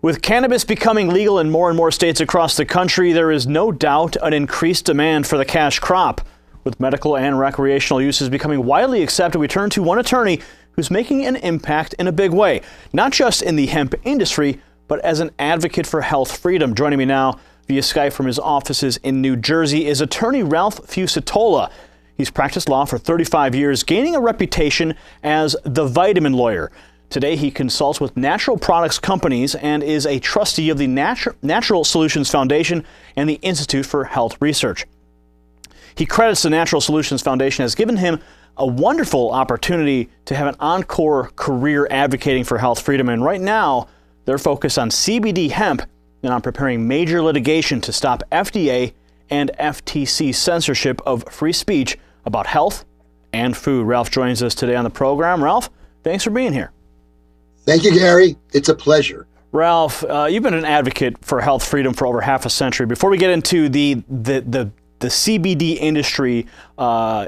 With cannabis becoming legal in more and more states across the country, there is no doubt an increased demand for the cash crop. With medical and recreational uses becoming widely accepted, we turn to one attorney who's making an impact in a big way, not just in the hemp industry, but as an advocate for health freedom. Joining me now via Skype from his offices in New Jersey is attorney Ralph Fucetola. He's practiced law for 35 years, gaining a reputation as the vitamin lawyer. Today, he consults with natural products companies and is a trustee of the Natural Solutions Foundation and the Institute for Health Research. He credits the Natural Solutions Foundation as given him a wonderful opportunity to have an encore career advocating for health freedom. And right now, they're focused on CBD hemp and on preparing major litigation to stop FDA and FTC censorship of free speech about health and food. Ralph joins us today on the program. Ralph, thanks for being here. Thank you, Gary. It's a pleasure. Ralph, you've been an advocate for health freedom for over half a century. Before we get into the CBD industry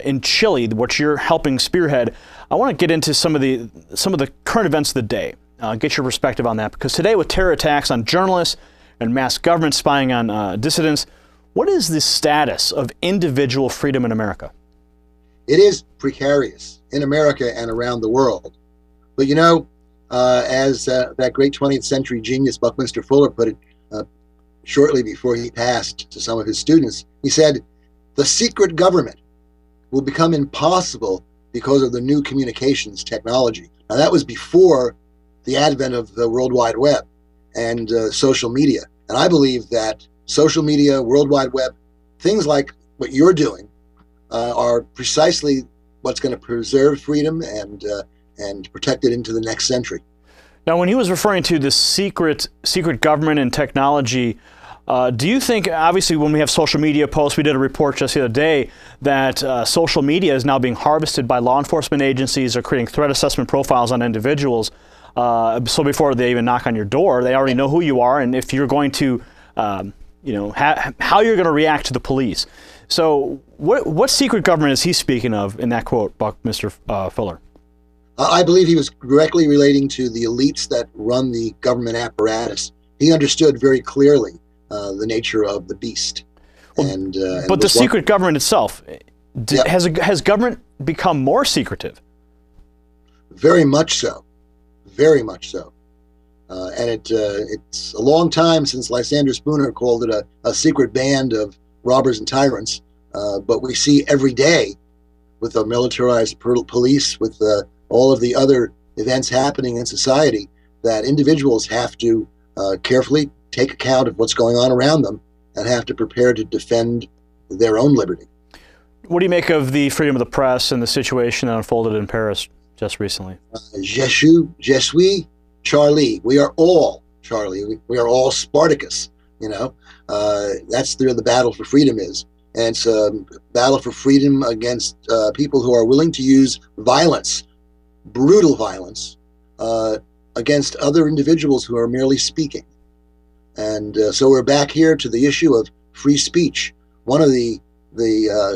in Chile, which you're helping spearhead, I want to get into some of the current events of the day. Get your perspective on that, because today, with terror attacks on journalists and mass government spying on dissidents, what is the status of individual freedom in America? It is precarious in America and around the world. But you know, as that great 20th century genius Buckminster Fuller put it shortly before he passed to some of his students, he said, "The secret government will become impossible because of the new communications technology." Now, that was before the advent of the World Wide Web and social media. And I believe that social media, World Wide Web, things like what you're doing are precisely what's going to preserve freedom and protect it into the next century. Now, when he was referring to the secret government and technology, do you think, obviously, when we have social media posts, we did a report just the other day that social media is now being harvested by law enforcement agencies or creating threat assessment profiles on individuals. So before they even knock on your door, they already know who you are and if you're going to, how you're going to react to the police. So what secret government is he speaking of in that quote, Buckminster Fuller? I believe he was directly relating to the elites that run the government apparatus. He understood very clearly the nature of the beast. But the secret government itself, has government become more secretive? Very much so. Very much so. And it's a long time since Lysander Spooner called it a secret band of robbers and tyrants. But we see every day with the militarized police, with all of the other events happening in society, that individuals have to carefully take account of what's going on around them and have to prepare to defend their own liberty. What do you make of the freedom of the press and the situation that unfolded in Paris just recently? Je suis Charlie. We are all Charlie. We are all Spartacus. You know, that's where the battle for freedom is. And it's a battle for freedom against people who are willing to use violence, brutal violence, against other individuals who are merely speaking. And so we're back here to the issue of free speech, one of the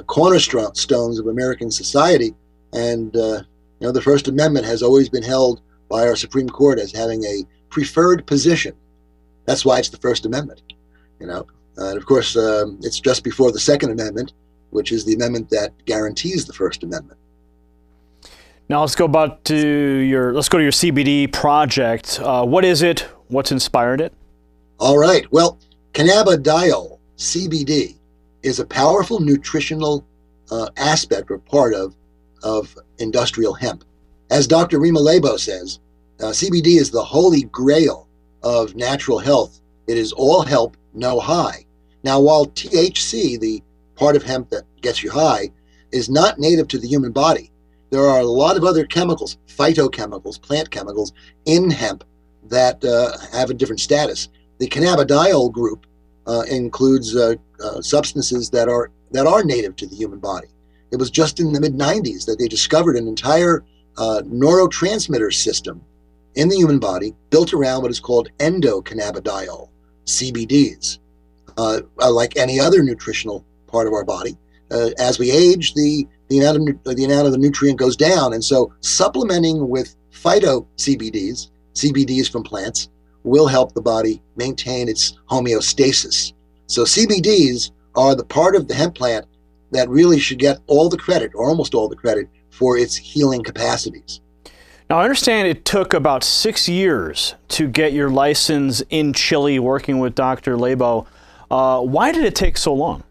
cornerstones of American society. And the First Amendment has always been held by our Supreme Court as having a preferred position. That's why it's the First Amendment. And of course, it's just before the Second Amendment, which is the amendment that guarantees the First Amendment. Now let's go to your CBD project. What is it? What's inspired it? All right. Well, cannabidiol, CBD, is a powerful nutritional aspect or part of industrial hemp. As Dr. Rima Lebo says, CBD is the holy grail of natural health. It is all help, no high. Now, while THC, the part of hemp that gets you high, is not native to the human body, there are a lot of other chemicals, phytochemicals, plant chemicals in hemp that have a different status. The cannabidiol group includes substances that are native to the human body. It was just in the mid-90s that they discovered an entire neurotransmitter system in the human body built around what is called endocannabidiol, CBDs. Like any other nutritional part of our body, as we age, the amount of the nutrient goes down, and so supplementing with phyto CBDs from plants, will help the body maintain its homeostasis. So CBDs are the part of the hemp plant that really should get all the credit, or almost all the credit, for its healing capacities. Now, I understand it took about 6 years to get your license in Chile working with Dr. Lebo. Why did it take so long?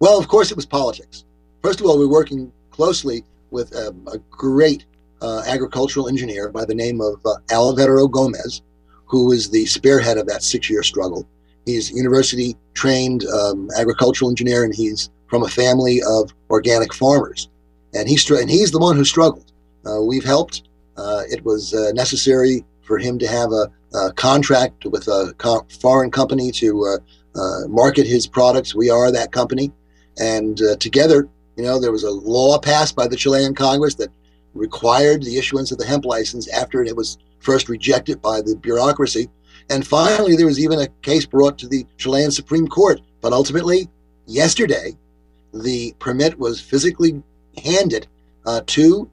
Well, of course, it was politics. First of all, we're working closely with a great agricultural engineer by the name of Alvaro Gomez, who is the spearhead of that 6-year struggle. He's a university-trained agricultural engineer, and he's from a family of organic farmers. And he's the one who struggled. We've helped. It was necessary for him to have a contract with a foreign company to market his products. We are that company. And together, there was a law passed by the Chilean Congress that required the issuance of the hemp license after it was first rejected by the bureaucracy. And finally, there was even a case brought to the Chilean Supreme Court. But ultimately, yesterday, the permit was physically handed to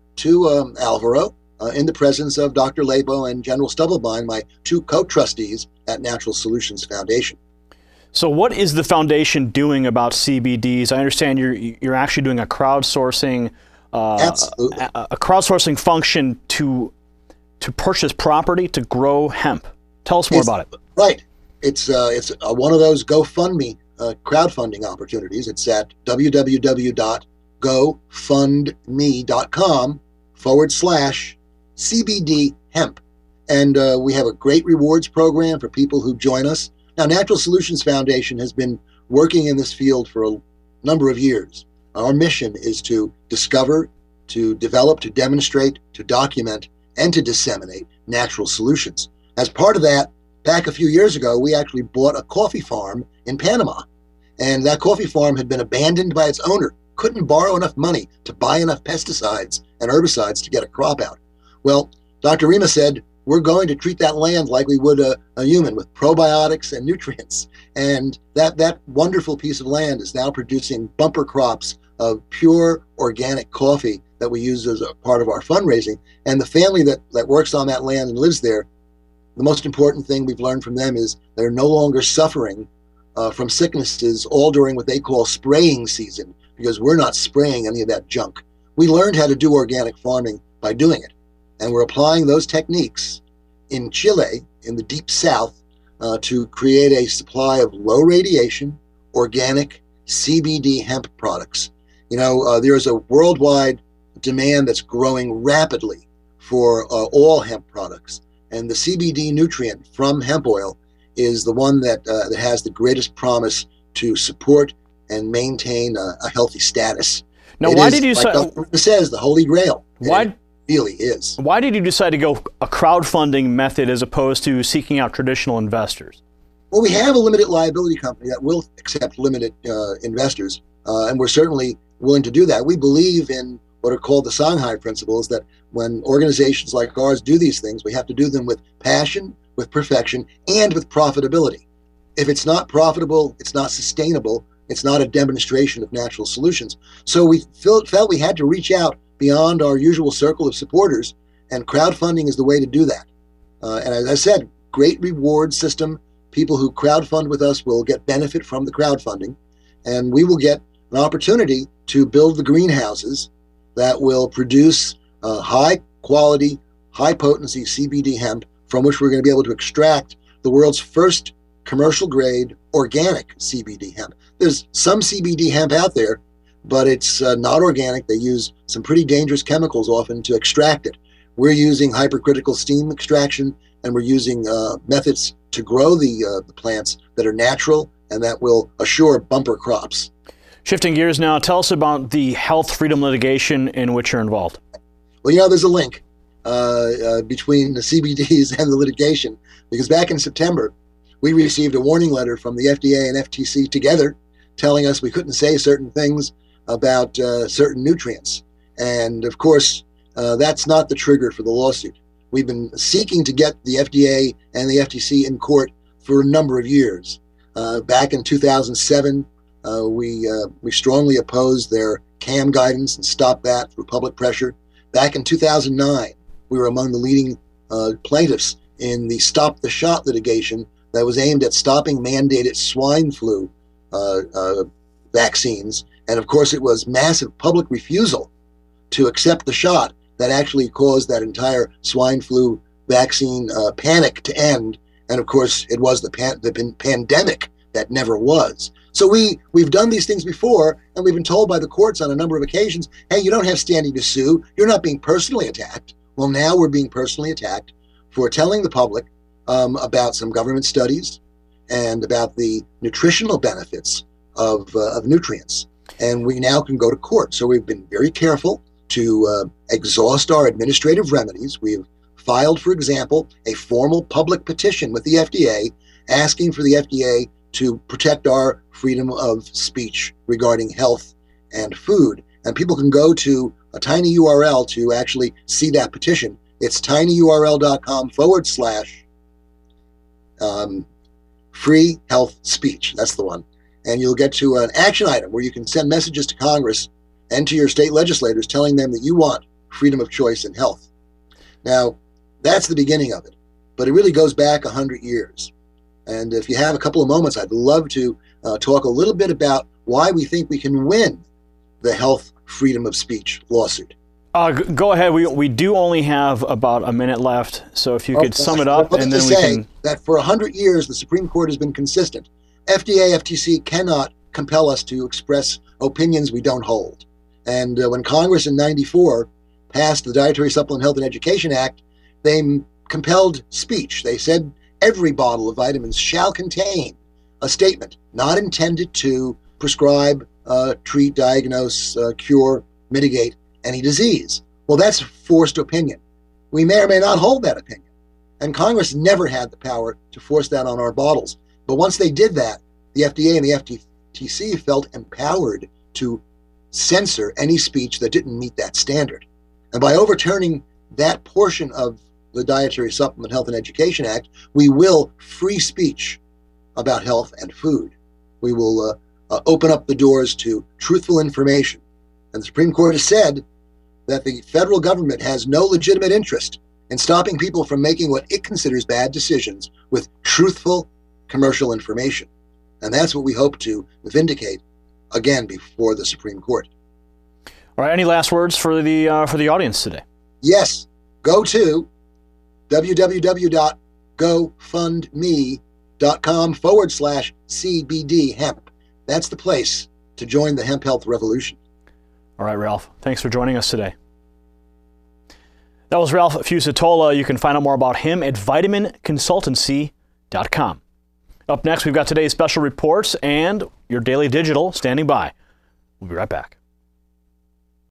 Alvaro in the presence of Dr. Lebo and General Stubblebine, my 2 co-trustees at Natural Solutions Foundation. So what is the foundation doing about CBDs? I understand you're actually doing a crowdsourcing a crowdsourcing function to purchase property to grow hemp. Tell us more about it. Right. It's one of those GoFundMe crowdfunding opportunities. It's at www.gofundme.com/CBD hemp. And we have a great rewards program for people who join us. Now, Natural Solutions Foundation has been working in this field for a number of years. Our mission is to discover, to develop, to demonstrate, to document, and to disseminate natural solutions. As part of that, back a few years ago, we actually bought a coffee farm in Panama. And that coffee farm had been abandoned by its owner, couldn't borrow enough money to buy enough pesticides and herbicides to get a crop out. Well, Dr. Rima said, we're going to treat that land like we would a human, with probiotics and nutrients. And that wonderful piece of land is now producing bumper crops of pure organic coffee that we use as a part of our fundraising. And the family that works on that land and lives there, the most important thing we've learned from them is they're no longer suffering from sicknesses all during what they call spraying season, because we're not spraying any of that junk. We learned how to do organic farming by doing it. And we're applying those techniques in Chile, in the deep south, to create a supply of low radiation, organic CBD hemp products. There's a worldwide demand that's growing rapidly for all hemp products. And the CBD nutrient from hemp oil is the one that has the greatest promise to support and maintain a healthy status. Now, why did you say? It says the Holy Grail. Why? Really is. Why did you decide to go a crowdfunding method as opposed to seeking out traditional investors? Well, we have a limited liability company that will accept limited investors, and we're certainly willing to do that. We believe in what are called the Shanghai principles, that when organizations like ours do these things, we have to do them with passion, with perfection, and with profitability. If it's not profitable, it's not sustainable, it's not a demonstration of natural solutions. So we felt we had to reach out beyond our usual circle of supporters, and crowdfunding is the way to do that. And as I said, great reward system. People who crowdfund with us will get benefit from the crowdfunding, and we will get an opportunity to build the greenhouses that will produce high quality, high potency CBD hemp, from which we're going to be able to extract the world's first commercial grade organic CBD hemp. There's some CBD hemp out there, but it's not organic. They use some pretty dangerous chemicals often to extract it. We're using hypercritical steam extraction, and we're using methods to grow the plants that are natural and that will assure bumper crops. Shifting gears now, tell us about the health freedom litigation in which you're involved. Well, there's a link between the CBDs and the litigation, because back in September, we received a warning letter from the FDA and FTC together telling us we couldn't say certain things about certain nutrients. And of course, that's not the trigger for the lawsuit. We've been seeking to get the FDA and the FTC in court for a number of years. Back in 2007, we strongly opposed their CAM guidance and stopped that through public pressure. Back in 2009, we were among the leading plaintiffs in the Stop the Shot litigation that was aimed at stopping mandated swine flu vaccines. And of course, it was massive public refusal to accept the shot that actually caused that entire swine flu vaccine panic to end. And of course, it was the pandemic that never was. So we've done these things before, and we've been told by the courts on a number of occasions, hey, you don't have standing to sue. You're not being personally attacked. Well, now we're being personally attacked for telling the public about some government studies and about the nutritional benefits of nutrients. And we now can go to court. So we've been very careful to exhaust our administrative remedies. We've filed, for example, a formal public petition with the FDA asking for the FDA to protect our freedom of speech regarding health and food. And people can go to a tiny URL to actually see that petition. It's tinyurl.com/free health speech. That's the one. And you'll get to an action item where you can send messages to Congress and to your state legislators telling them that you want freedom of choice in health. Now, that's the beginning of it, but it really goes back 100 years. And if you have a couple of moments, I'd love to talk a little bit about why we think we can win the health freedom of speech lawsuit. Go ahead. We do only have about a minute left, so if you could sum it up, and then we can. That for 100 years, the Supreme Court has been consistent. FDA, FTC cannot compel us to express opinions we don't hold. And when Congress in '94 passed the Dietary Supplement Health and Education Act, they compelled speech. They said every bottle of vitamins shall contain a statement not intended to prescribe, treat, diagnose, cure, mitigate any disease. Well, that's forced opinion. We may or may not hold that opinion. And Congress never had the power to force that on our bottles. But once they did that, the FDA and the FTC felt empowered to censor any speech that didn't meet that standard. And by overturning that portion of the Dietary Supplement Health and Education Act, we will free speech about health and food. We will open up the doors to truthful information. And the Supreme Court has said that the federal government has no legitimate interest in stopping people from making what it considers bad decisions with truthful commercial information. And that's what we hope to vindicate again before the Supreme Court. All right. Any last words for the audience today? Yes. Go to www.gofundme.com/CBD hemp. That's the place to join the hemp health revolution. All right, Ralph. Thanks for joining us today. That was Ralph Fucetola. You can find out more about him at vitaminconsultancy.com. Up next, we've got today's special reports and your daily digital standing by. We'll be right back.